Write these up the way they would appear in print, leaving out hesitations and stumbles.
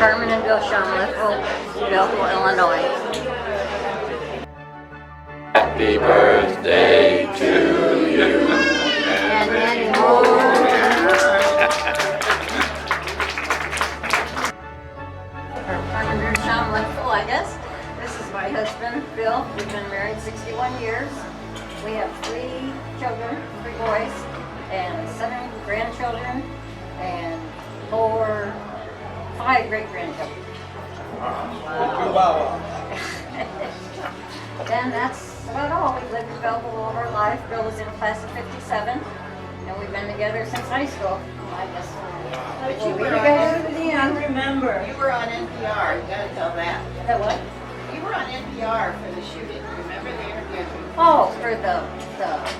Carmen and Bill Shumliffe, Belleville, Illinois. Happy birthday to you And many more. Carmen and Shumliffe, I guess. This is my husband, Bill. We've been married 61 years. We have 3 children, 3 boys, and 7 grandchildren, and 5 great-grandchildren. And that's about all. We've lived in Belleville all of our life. Bill was in a class of 57, and we've been together since high school. I guess. You were on NPR, you gotta tell that. That what? You were on NPR for the shooting, remember the interview? Oh, for the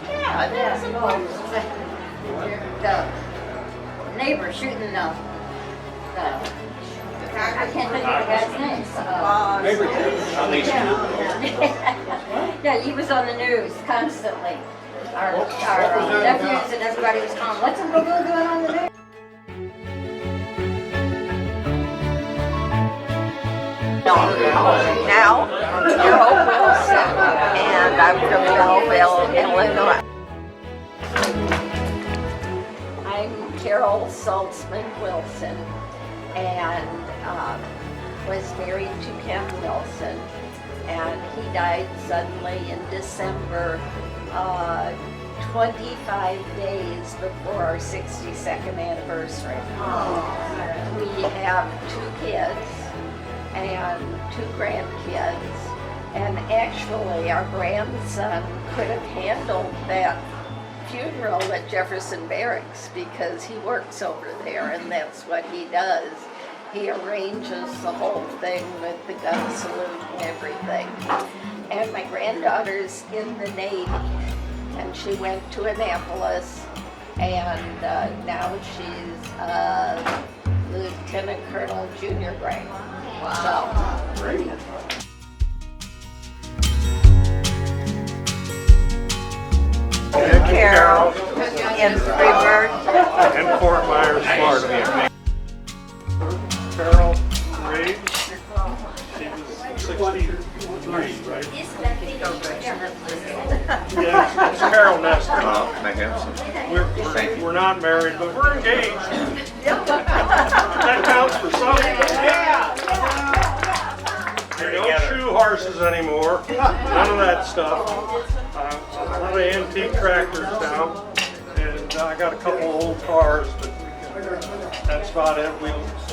Yeah, that was important. the neighbor shooting the I can't think of the guy's name. Yeah, he was on the news constantly. Our nephews and everybody was calling, what's Uncle Bill doing on the news? Now, Carol Wilson, and I'm from Belleville, Illinois. I'm Carol Saltzman Wilson, and was married to Ken Wilson, and he died suddenly in December, 25 days before our 62nd anniversary. We have 2 kids and 2 grandkids, and actually our grandson could have handled that funeral at Jefferson Barracks because he works over there and that's what he does. He arranges the whole thing with the gun salute and everything. And my granddaughter's in the Navy, and she went to Annapolis, and now she's Lieutenant Colonel Junior rank. Wow. So, great. Carol in Freeburg and Fort Myers, Florida. Carol Reed, she was 63, right? Yeah, it's Carol Nestor. We're not married, but we're engaged. That counts for something. We don't shoe horses anymore. None of that stuff. A lot of antique tractors now, and I got a couple old cars, but that's about it.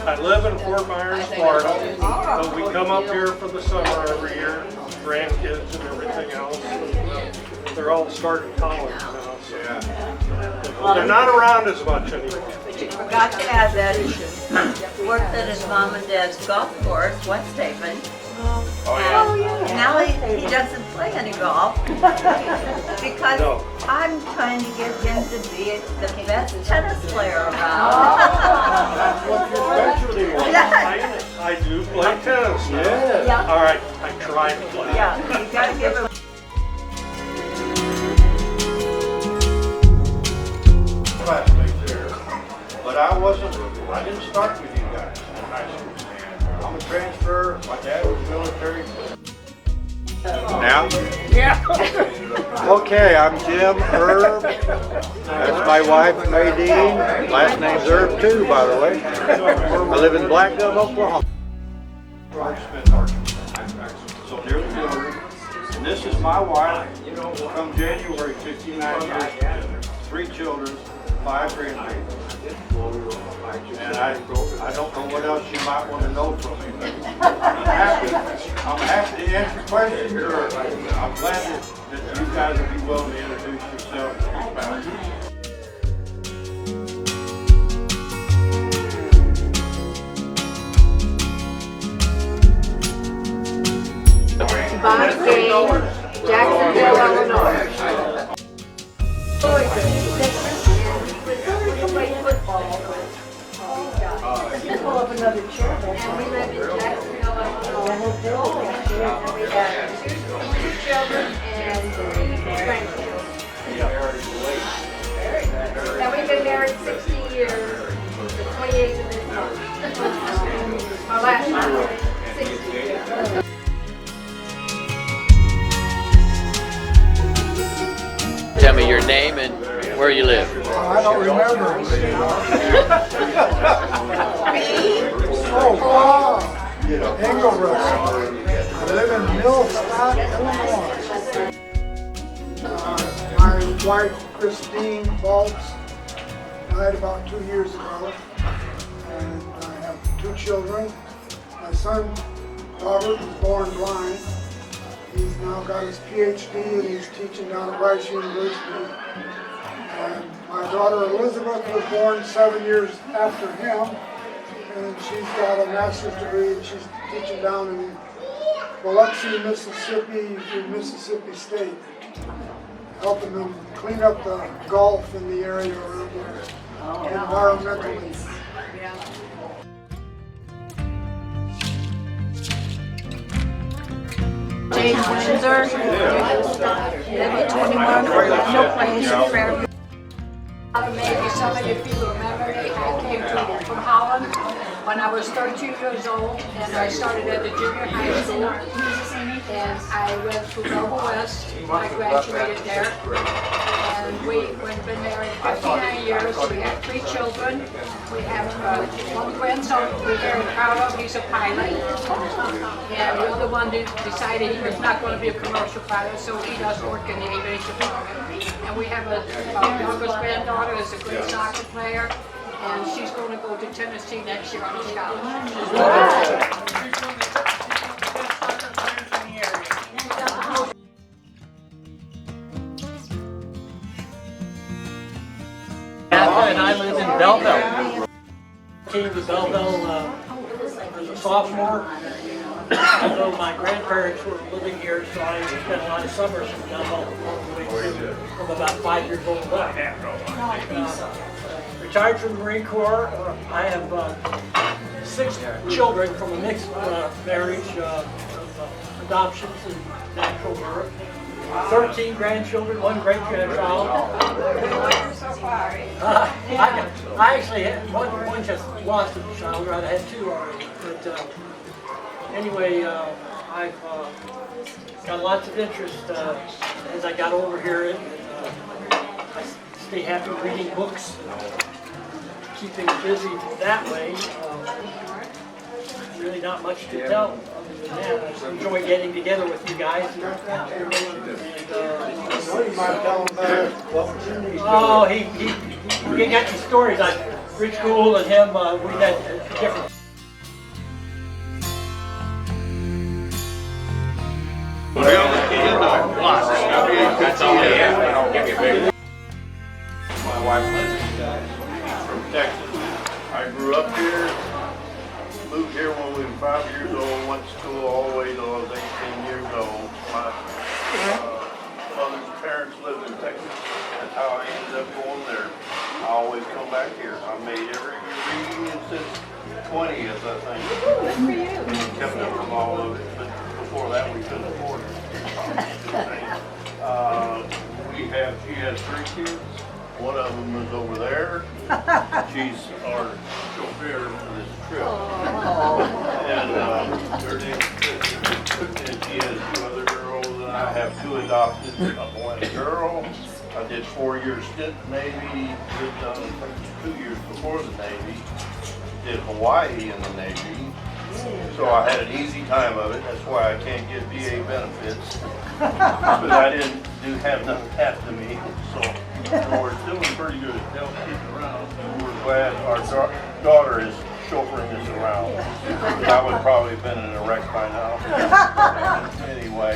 I live in Fort Myers, Florida, but we come up here for the summer every year, grandkids and everything else. And they're all starting college now, so they're not around as much anymore. But you forgot to add that he worked at his mom and dad's golf course, West Haven. Now he doesn't play any golf because I'm trying to get him to be the best tennis player around. I do play tennis now. Yeah. All right, I try to play. Yeah, you got to give him. Classmates there, but I didn't start with you guys in high school. I'm a transfer, my dad was military. Now? Yeah. Okay, I'm Jim Herb. That's my wife, Maydeen. Last name's Herb too, by the way. I live in Black Dove, Oklahoma. So near the border. And this is my wife, from January, 59 years together. 3 children, 5 grandbabies. And I don't know what else you might want to know from me. I'm happy to answer questions, or I'm glad that you guys would be willing to introduce yourselves to your family. Bonnie Gaines, Jacksonville, Illinois. Pull up another chair. And we live in Jacksonville, Illinois. And we got 2 children and 3 grandchildren. And we've been married 60 years, the 28th of this month. Tell me your name and where you live. I don't remember. Oh, Paul Engelrich. I live in Millstadt, Illinois. My wife, Christine Baltz, died about 2 years ago. And I have 2 children. My son, Robert, was born blind. He's now got his PhD and he's teaching down at Rice University. And my daughter Elizabeth was born 7 years after him, and she's got a master's degree and she's teaching down in Biloxi, Mississippi, in Mississippi State, helping them clean up the Gulf in the area around here, environmentally. Jane Windsor, live at 21 No Place in Fairview. Maybe some of you people remember me. I came from Holland when I was 13 years old, and I started at the junior high school. And I went to Nova West. I graduated there. And we've been married 59 years. We have 3 children. We have 1 grandson we're very proud of. He's a pilot. And the other one decided he was not going to be a commercial pilot, so he does work in the aviation department. And we have a youngest granddaughter who's a great soccer player, and she's going to go to Tennessee next year on a scholarship. And I live in Belleville. Came to Belleville as a sophomore. Although my grandparents were living here, so I spent a lot of summers in Belleville all the way through, from about 5 years old up. Retired from the Marine Corps. I have 6 children from a mixed marriage of adoptions and natural birth. 13 grandchildren, 1 great-grandchild. I actually had one just lost a child, right? I had 2 already. But anyway, I've got lots of interest as I got over here. I stay happy reading books, keeping busy that way. Really not much to tell. Yeah, I enjoy getting together with you guys. Oh, he got some stories on Rich Cool and him. We had different. My wife from Texas. I grew up here. Moved here when we were 5 years old, went to school all the way till I was 18 years old. My mother's parents lived in Texas. That's how I ended up going there. I always come back here. I made every reunion since 20th, I think. Good for you. Kept up from all of it, but before that we couldn't afford it. She has 3 kids. One of them is over there. She's our chauffeur for this trip. And her name and she has 2 other girls, and I have 2 adopted, a boy and a girl. I did 4-year stint in the Navy, lived on 2 years before the Navy, did Hawaii in the Navy. So I had an easy time of it. That's why I can't get VA benefits. Because I didn't have nothing happen to me. So we're doing pretty good. They'll keep around. We're glad our daughter is chauffeuring us around. I would probably have been in a wreck by now. Anyway,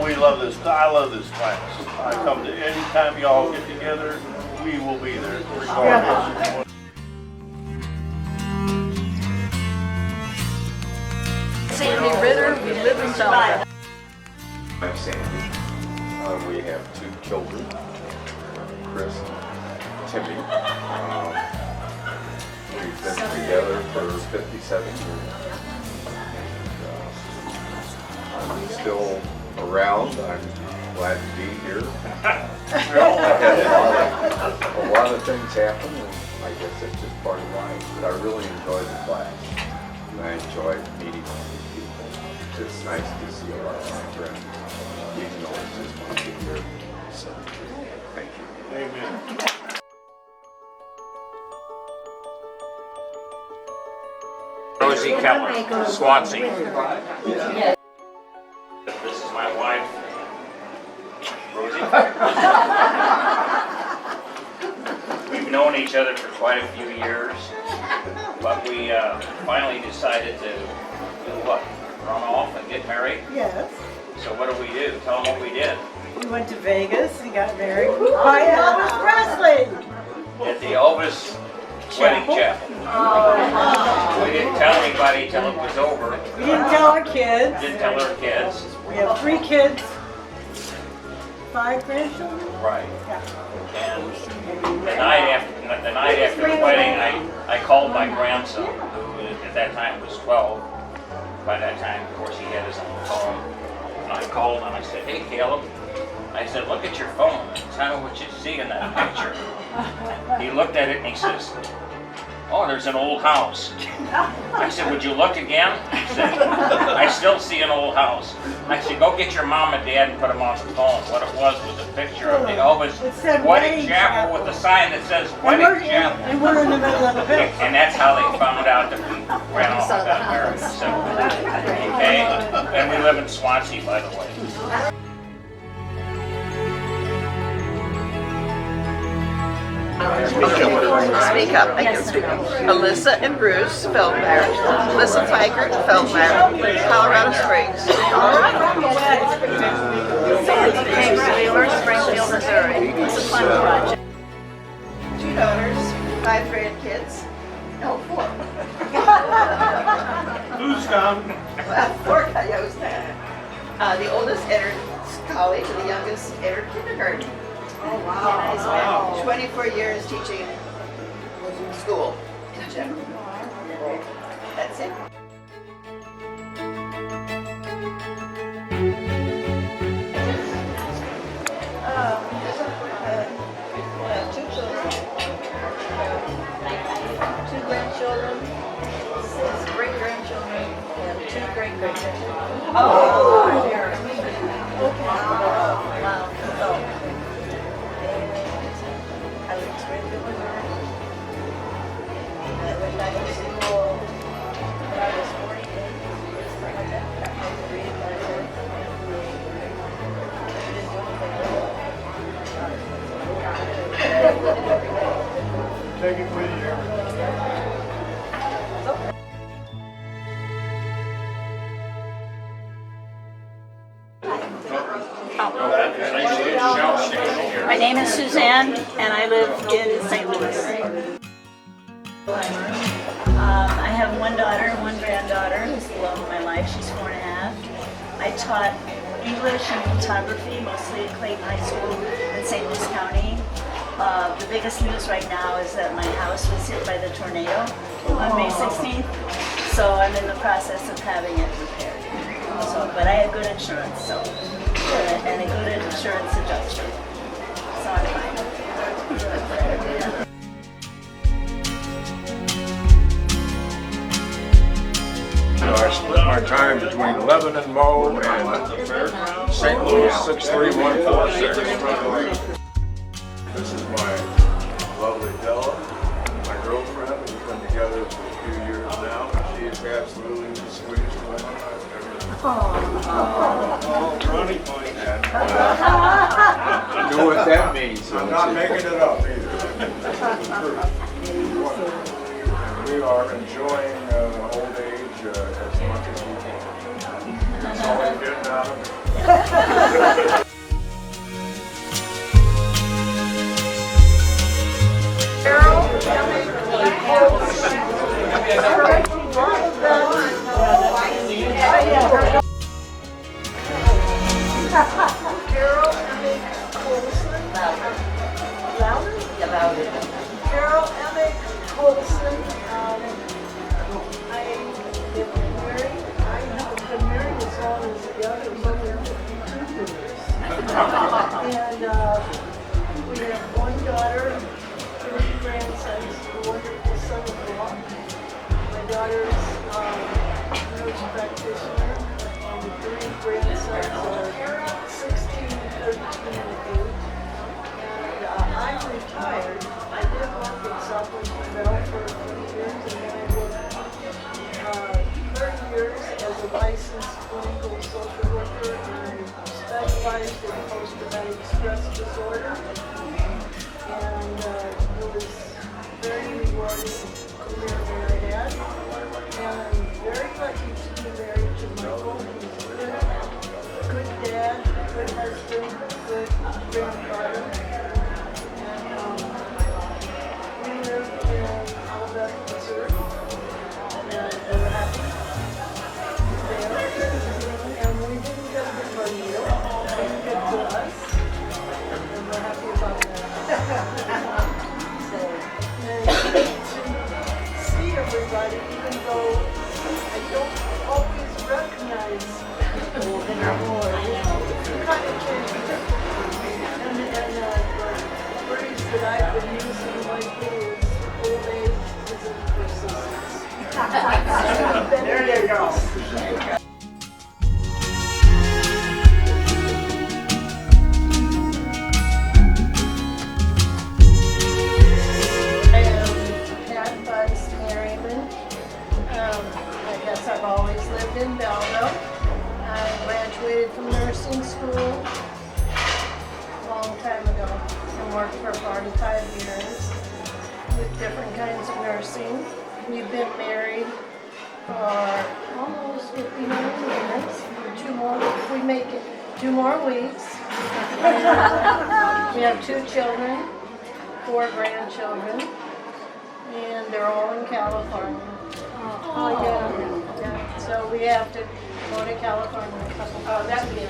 we love this. I love this class. I come to any time y'all get together, we will be there regardless. Sandy Ritter, we live in Belleville. I'm Sandy. We have 2 children, Chris and Timmy. We've been together for 57 years. I'm still around. I'm glad to be here. A lot of things happen, and I guess it's just part of life. But I really enjoy the class. I enjoy meeting new people. It's just nice to see a lot of my friends, even though it's just once a year. So, thank you. Amen. Rosie Keller, Swansea. This is my wife, Rosie. We've known each other for quite a few years, but we finally decided to do what? Run off and get married? Yes. So what do we do? Tell them what we did. We went to Vegas and got married by Elvis Presley. At the Elvis wedding chapel. We didn't tell anybody till it was over. We didn't tell our kids. Didn't tell our kids. We have 3 kids, 5 grandchildren. Right. And the night after the wedding, I called my grandson, who at that time was 12. By that time, of course, he had his own phone. And I called him and I said, "Hey, Caleb." I said, "Look at your phone and tell me what you see in that picture." He looked at it and he says, "Oh, there's an old house." I said, "Would you look again?" He said, "I still see an old house." I said, "Go get your mom and dad and put them on the phone." What it was a picture of the Elvis wedding chapel with a sign that says wedding chapel. And we're in the middle of the village. And that's how they found out that we ran off and got married. So, okay? And we live in Swansea, by the way. Speak up. I can speak up. Alyssa and Bruce Feldmeyer. Alyssa Feigert Feldmeyer, Colorado Springs. James Wheeler, Springfield, Missouri. It's a fun project. 2 daughters, 5 grandkids. No, 4. Who's gone? 4 coyotes. The oldest entered college and the youngest entered kindergarten. Oh, And wow. I spent 24 years teaching school in general. That's it. I have 2 children, 2 grandchildren, 6 great-grandchildren, and 2 great-grandchildren. Oh! Wow. I went to Springfield, Missouri. I went back to school when I was 48. I had to read my work. I didn't do anything with it. Take it with you. My name is Suzanne, and I live in St. Louis. I have 1 daughter and 1 granddaughter who's the love of my life. She's 4.5. I taught English and photography, mostly at Clayton High School in St. Louis County. The biggest news right now is that my house was hit by the tornado on May 16th, so I'm in the process of having it repaired. So, but I had good insurance, so and a good insurance adjuster, so I'm fine. I split my time between Lebanon, Mo, and St. Louis 63146. This is my lovely Della, my girlfriend. We've been together for a few years now. She is absolutely the sweetest woman I've ever met. Oh, Ronnie boy. I know what that means. I'm not making it up either. It's the truth. And we are enjoying old age as much as we can. That's all we're getting out of it. Carol M.A. Colson. Louder? Yeah, louder. Carol M.A. Colson. I am married. I have been married as long as the others, over 52 years. And we have 1 daughter, 3 grandsons, a wonderful son-in-law. My daughter's practitioner. The three grandsons are 16, 13, and 8. And I'm retired. I did work at Southwestern Bell for a few years, and then I worked 30 years as a licensed clinical social worker, and I specialized in post-traumatic stress disorder. And it was very rewarding career that I had. And I'm very lucky to be married to Michael. He's a good dad, good husband, good grandfather. And we live in Alabama, Missouri. And we're happy there. And we didn't get a good tornado. It didn't get to us. And we're happy about that. And to see everybody, even though I don't always recognize people anymore, it kind of changes. And the phrase that I've been using lately is old age isn't persistence. There you go. I've always lived in Belleville. I graduated from nursing school a long time ago and worked for 45 years with different kinds of nursing. We've been married for almost 59 years. We make it 2 more weeks. We have 2 children, 4 grandchildren, and they're all in California. Oh, yeah. So we have to go to California a couple times. That'd be it.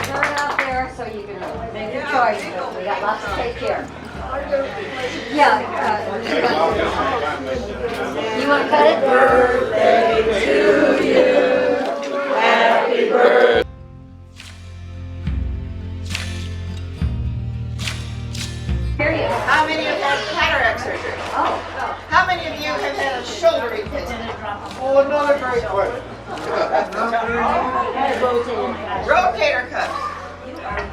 Turn out there so you can make your choice, but we got lots to take care. Yeah. You want to cut it? Birthday to you. Happy birthday. How many have had cataract surgery? Oh. How many of you have had a shoulder replacement? Oh, another great question. Rotator cuffs.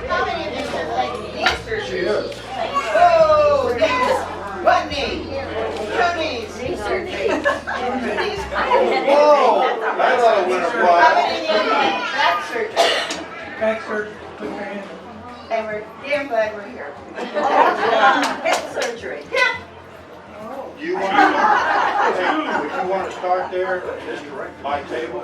How many of you have had knee surgery? Oh, knees. 1 knee. 2 knees. Knee surgery. 2 knees. Whoa, that's a winner How prize. many of you have had back surgery? Back surgery, put your hand up. And we're damn glad we're here. Hip surgery. Hip. You want to start there, my table?